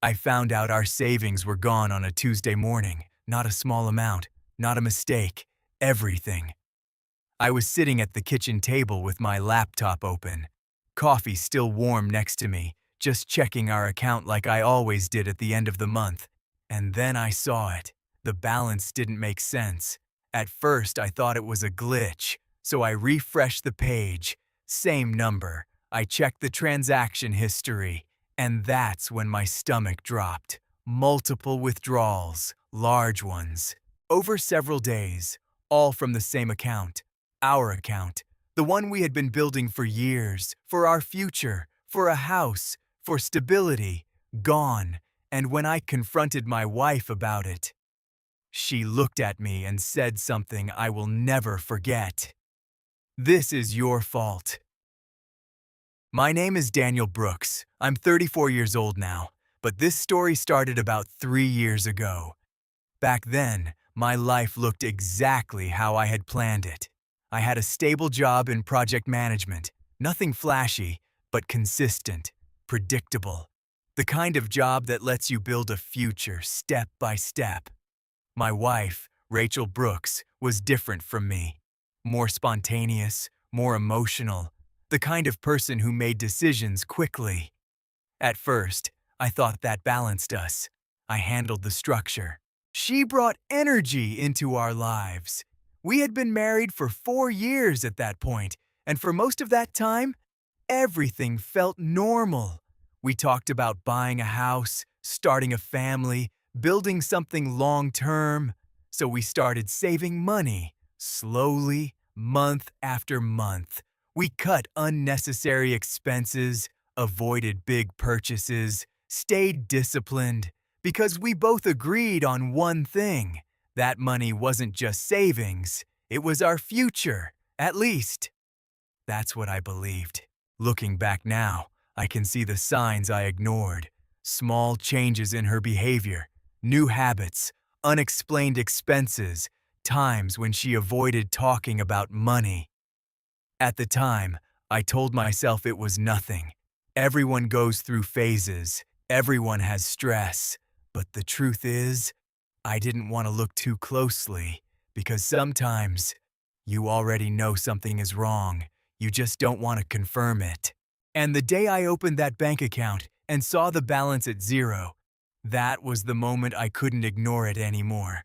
I found out our savings were gone on a Tuesday morning. Not a small amount, not a mistake, everything. I was sitting at the kitchen table with my laptop open, coffee still warm next to me, just checking our account like I always did at the end of the month. And then I saw it. The balance didn't make sense. At first, I thought it was a glitch, so I refreshed the page. Same number. I checked the transaction history, and that's when my stomach dropped. Multiple withdrawals, large ones, over several days, all from the same account. Our account, the one we had been building for years, for our future, for a house, for stability, gone. And when I confronted my wife about it, she looked at me and said something I will never forget. "This is your fault." My name is Daniel Brooks. I'm 34 years old now, but this story started about 3 years ago. Back then, my life looked exactly how I had planned it. I had a stable job in project management, nothing flashy, but consistent, predictable. The kind of job that lets you build a future step by step. My wife, Rachel Brooks, was different from me. More spontaneous, more emotional, the kind of person who made decisions quickly. At first, I thought that balanced us. I handled the structure. She brought energy into our lives. We had been married for 4 years at that point, and for most of that time, everything felt normal. We talked about buying a house, starting a family, building something long-term. So we started saving money, slowly, month after month. We cut unnecessary expenses, avoided big purchases, stayed disciplined, because we both agreed on one thing. That money wasn't just savings, it was our future, at least. That's what I believed. Looking back now, I can see the signs I ignored. Small changes in her behavior, new habits, unexplained expenses, times when she avoided talking about money. At the time, I told myself it was nothing. Everyone goes through phases, everyone has stress. But the truth is, I didn't want to look too closely, because sometimes you already know something is wrong. You just don't want to confirm it. And the day I opened that bank account and saw the balance at zero, that was the moment I couldn't ignore it anymore.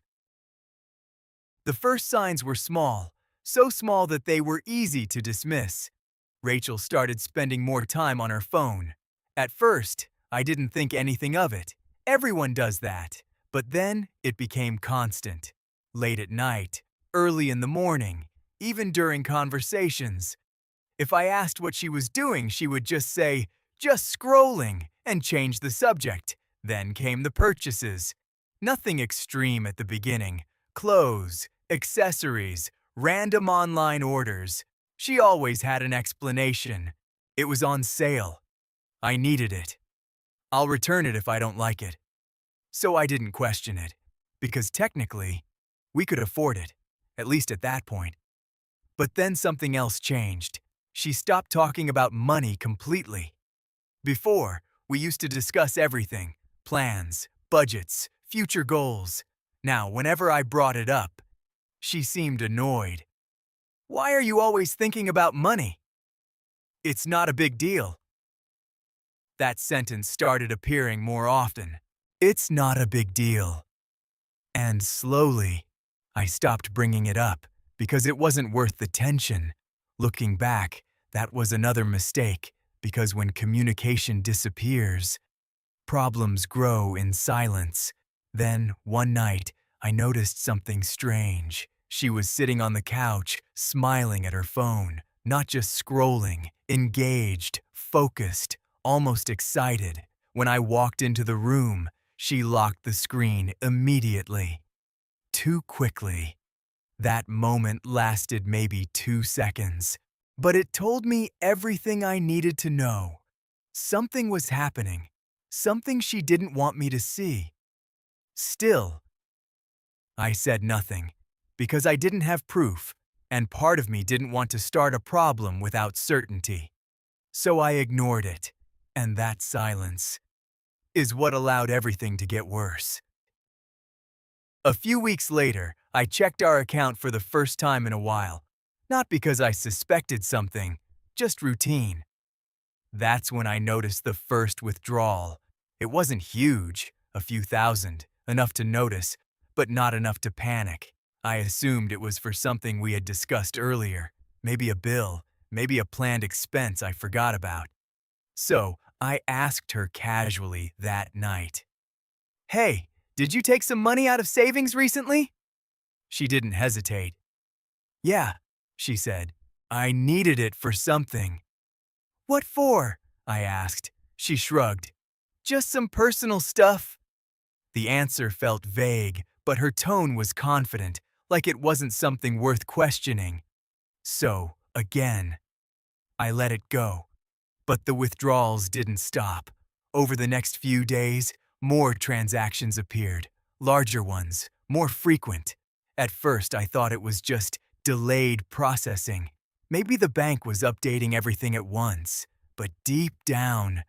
The first signs were small, so small that they were easy to dismiss. Rachel started spending more time on her phone. At first, I didn't think anything of it. Everyone does that. But then it became constant. Late at night, early in the morning, even during conversations. If I asked what she was doing, she would just say, "Just scrolling," and change the subject. Then came the purchases. Nothing extreme at the beginning. Clothes, accessories, random online orders. She always had an explanation. It was on sale. I needed it. I'll return it if I don't like it. So I didn't question it, because technically, we could afford it, at least at that point. But then something else changed. She stopped talking about money completely. Before, we used to discuss everything: plans, budgets, future goals. Now, whenever I brought it up, she seemed annoyed. "Why are you always thinking about money?" "It's not a big deal." That sentence started appearing more often. "It's not a big deal." And slowly, I stopped bringing it up because it wasn't worth the tension. Looking back, that was another mistake, because when communication disappears, problems grow in silence. Then, one night, I noticed something strange. She was sitting on the couch, smiling at her phone, not just scrolling, engaged, focused, almost excited. When I walked into the room, she locked the screen immediately. Too quickly. That moment lasted maybe 2 seconds, but it told me everything I needed to know. Something was happening, something she didn't want me to see. Still, I said nothing, because I didn't have proof, and part of me didn't want to start a problem without certainty. So I ignored it, and that silence, is what allowed everything to get worse. A few weeks later, I checked our account for the first time in a while. Not because I suspected something, just routine. That's when I noticed the first withdrawal. It wasn't huge, a few thousand, enough to notice, but not enough to panic. I assumed it was for something we had discussed earlier, maybe a bill, maybe a planned expense I forgot about. So, I asked her casually that night, "Hey, did you take some money out of savings recently?" She didn't hesitate. "Yeah," she said. "I needed it for something." "What for?" I asked. She shrugged. "Just some personal stuff." The answer felt vague, but her tone was confident, like it wasn't something worth questioning. So, again, I let it go. But the withdrawals didn't stop. Over the next few days, more transactions appeared, larger ones, more frequent. At first, I thought it was just delayed processing. Maybe the bank was updating everything at once. But deep down,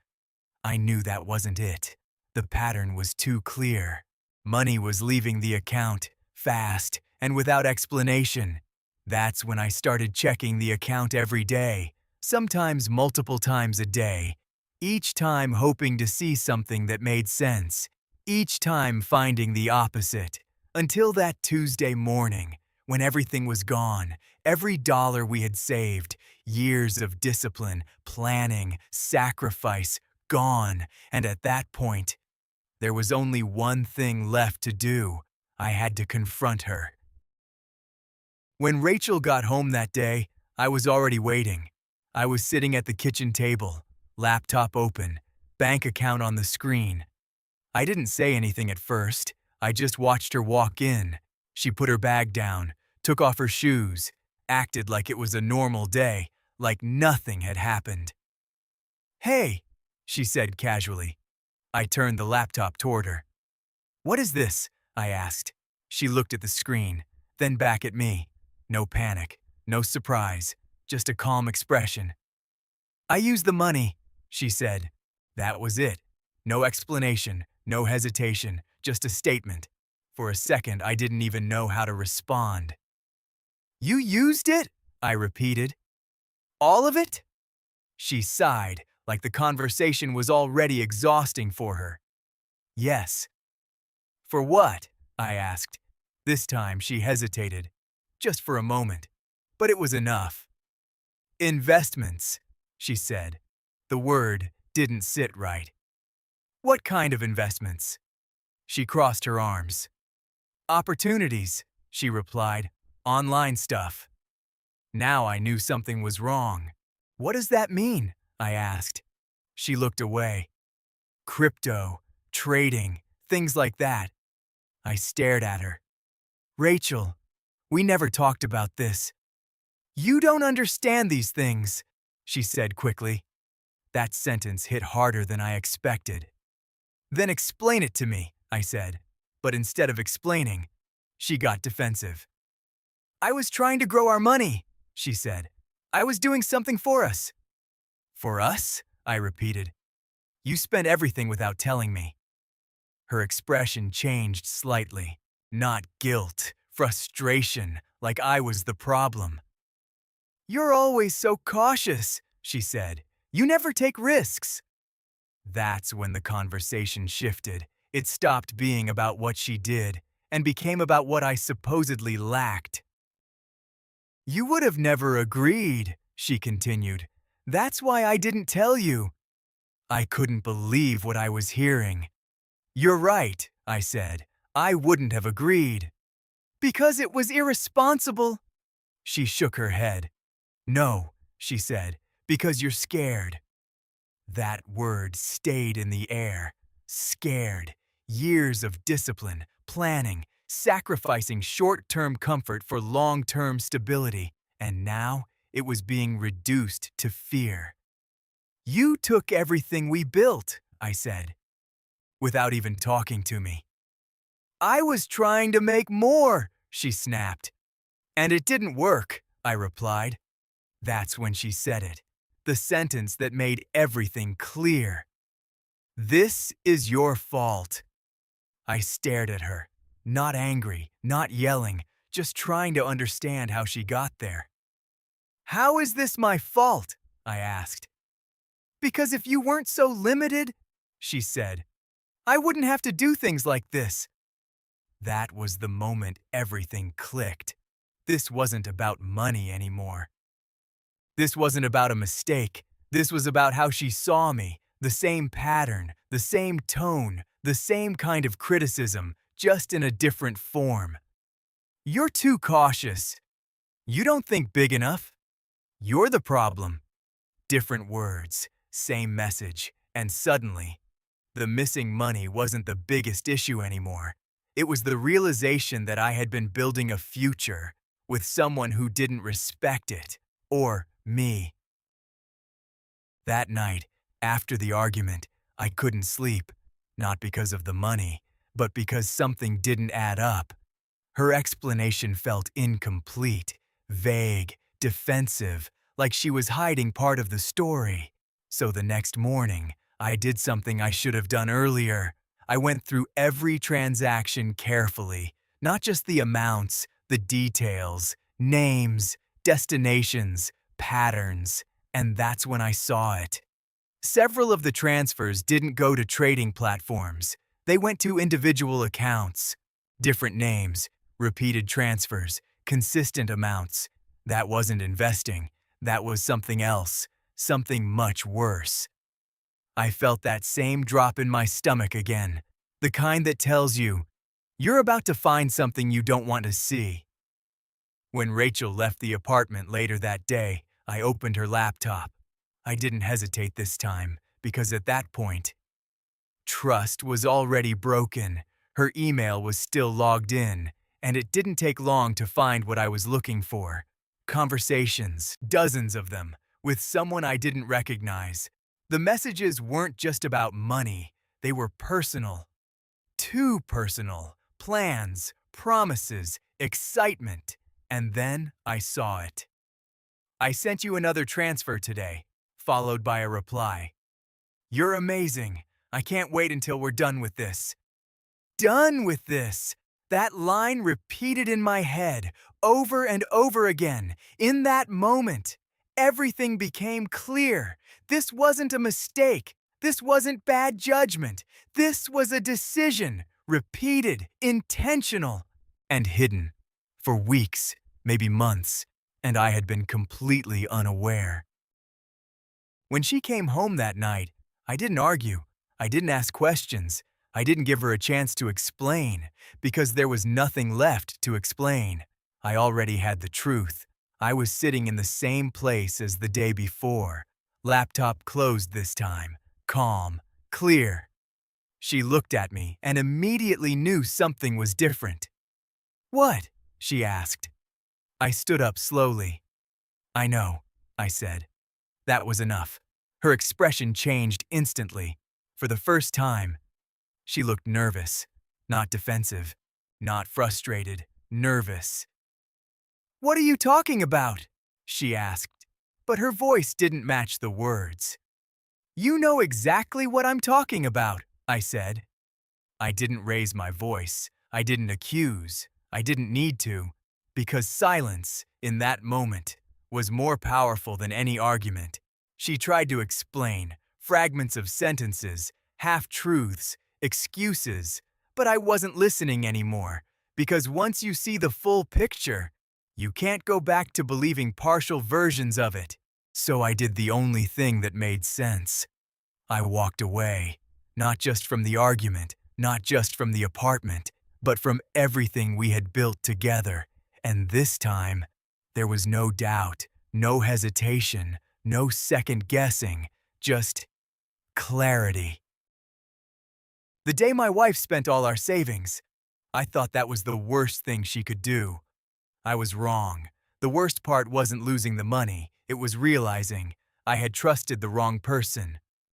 I knew that wasn't it. The pattern was too clear. Money was leaving the account, fast, and without explanation. That's when I started checking the account every day, sometimes multiple times a day, each time hoping to see something that made sense, each time finding the opposite, until that Tuesday morning, when everything was gone, every dollar we had saved, years of discipline, planning, sacrifice, gone, and at that point, there was only one thing left to do. I had to confront her. When Rachel got home that day, I was already waiting. I was sitting at the kitchen table, laptop open, bank account on the screen. I didn't say anything at first. I just watched her walk in. She put her bag down, took off her shoes, acted like it was a normal day, like nothing had happened. "Hey," she said casually. I turned the laptop toward her. "What is this?" I asked. She looked at the screen, then back at me. No panic, no surprise, just a calm expression. "I used the money," she said. That was it. No explanation, no hesitation, just a statement. For a second, I didn't even know how to respond. "You used it?" I repeated. "All of it?" She sighed, like the conversation was already exhausting for her. "Yes." "For what?" I asked. This time she hesitated, just for a moment, but it was enough. "Investments," she said. The word didn't sit right. "What kind of investments?" She crossed her arms. "Opportunities," she replied. "Online stuff." Now I knew something was wrong. "What does that mean?" I asked. She looked away. "Crypto, trading, things like that." I stared at her. "Rachel, we never talked about this." "You don't understand these things," she said quickly. That sentence hit harder than I expected. "Then explain it to me," I said. But instead of explaining, she got defensive. "I was trying to grow our money," she said. "I was doing something for us." "For us?" I repeated. "You spent everything without telling me." Her expression changed slightly. Not guilt, frustration, like I was the problem. "You're always so cautious," she said. "You never take risks." That's when the conversation shifted. It stopped being about what she did and became about what I supposedly lacked. "You would have never agreed," she continued. "That's why I didn't tell you." I couldn't believe what I was hearing. "You're right," I said. "I wouldn't have agreed." "Because it was irresponsible." She shook her head. "No," she said, "because you're scared." That word stayed in the air. Scared. Years of discipline, planning, sacrificing short-term comfort for long-term stability, and now it was being reduced to fear. "You took everything we built," I said, without even talking to me. "I was trying to make more," she snapped. "And it didn't work," I replied. That's when she said it. The sentence that made everything clear. This is your fault. I stared at her, not angry, not yelling, just trying to understand how she got there. How is this my fault? I asked. Because if you weren't so limited, she said, I wouldn't have to do things like this. That was the moment everything clicked. This wasn't about money anymore. This wasn't about a mistake. This was about how she saw me. The same pattern, the same tone, the same kind of criticism, just in a different form. You're too cautious. You don't think big enough. You're the problem. Different words, same message, and suddenly, the missing money wasn't the biggest issue anymore. It was the realization that I had been building a future with someone who didn't respect it, or me. That night, after the argument, I couldn't sleep, not because of the money, but because something didn't add up. Her explanation felt incomplete, vague, defensive, like she was hiding part of the story. So the next morning, I did something I should have done earlier. I went through every transaction carefully, not just the amounts, the details, names, destinations, patterns, and that's when I saw it. Several of the transfers didn't go to trading platforms. They went to individual accounts. Different names, repeated transfers, consistent amounts. That wasn't investing. That was something else, something much worse. I felt that same drop in my stomach again, the kind that tells you, you're about to find something you don't want to see. When Rachel left the apartment later that day, I opened her laptop. I didn't hesitate this time, because at that point, trust was already broken. Her email was still logged in, and it didn't take long to find what I was looking for. Conversations, dozens of them, with someone I didn't recognize. The messages weren't just about money, they were personal. Too personal. Plans, promises, excitement. And then I saw it. I sent you another transfer today, followed by a reply. You're amazing. I can't wait until we're done with this. Done with this! That line repeated in my head, over and over again. In that moment, everything became clear. This wasn't a mistake. This wasn't bad judgment. This was a decision, repeated, intentional, and hidden. For weeks, maybe months, and I had been completely unaware. When she came home that night, I didn't argue. I didn't ask questions. I didn't give her a chance to explain, because there was nothing left to explain. I already had the truth. I was sitting in the same place as the day before. Laptop closed this time, calm, clear. She looked at me and immediately knew something was different. What? She asked. I stood up slowly. I know, I said. That was enough. Her expression changed instantly. For the first time, she looked nervous, not defensive, not frustrated, nervous. What are you talking about? She asked, but her voice didn't match the words. You know exactly what I'm talking about, I said. I didn't raise my voice. I didn't accuse. I didn't need to, because silence, in that moment, was more powerful than any argument. She tried to explain, fragments of sentences, half-truths, excuses, but I wasn't listening anymore, because once you see the full picture, you can't go back to believing partial versions of it. So I did the only thing that made sense. I walked away, not just from the argument, not just from the apartment, but from everything we had built together. And this time, there was no doubt, no hesitation, no second guessing, just clarity. The day my wife spent all our savings, I thought that was the worst thing she could do. I was wrong. The worst part wasn't losing the money, it was realizing I had trusted the wrong person.